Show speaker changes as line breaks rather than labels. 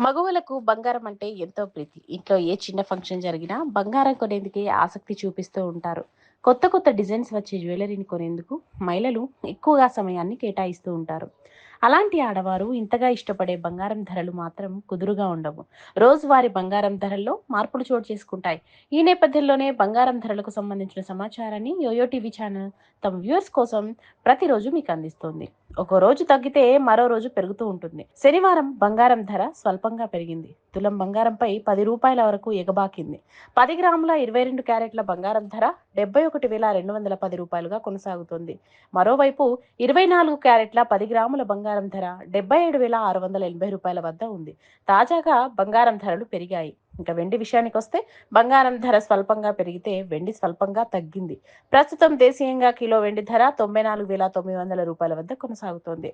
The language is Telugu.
మగవులకు బంగారం అంటే ఎంతో ప్రీతి. ఇంట్లో ఏ చిన్న ఫంక్షన్ జరిగినా బంగారం కొనేందుకే ఆసక్తి చూపిస్తూ ఉంటారు. కొత్త కొత్త డిజైన్స్ వచ్చే జ్యువెలరీని కొనేందుకు మహిళలు ఎక్కువగా సమయాన్ని కేటాయిస్తూ ఉంటారు. అలాంటి ఆడవారు ఇంతగా ఇష్టపడే బంగారం ధరలు మాత్రం కుదురుగా ఉండవు. రోజువారీ బంగారం ధరల్లో మార్పులు చోటు చేసుకుంటాయి. ఈ నేపథ్యంలోనే బంగారం ధరలకు సంబంధించిన సమాచారాన్ని యోయో టీవీ ఛానల్ తమ వ్యూవర్స్ కోసం ప్రతిరోజు మీకు అందిస్తోంది. ఒక రోజు తగ్గితే మరో రోజు పెరుగుతూ ఉంటుంది. శనివారం బంగారం ధర స్వల్పంగా పెరిగింది. తులం బంగారంపై రూ. 10 వరకు ఎగబాకింది. 10 గ్రాముల 22 క్యారెట్ల బంగారం ధర 71,210 కొనసాగుతోంది. మరోవైపు 24 క్యారెట్ల 10 గ్రాముల బంగారం ధర రూ. 77,680 వద్ద ఉంది. తాజాగా బంగారం ధరలు పెరిగాయి. ఇక వెండి విషయానికొస్తే బంగారం ధర స్వల్పంగా పెరిగితే వెండి స్వల్పంగా తగ్గింది. ప్రస్తుతం దేశీయంగా కిలో వెండి ధర రూ. 94,900 వద్ద కొనసాగుతోంది.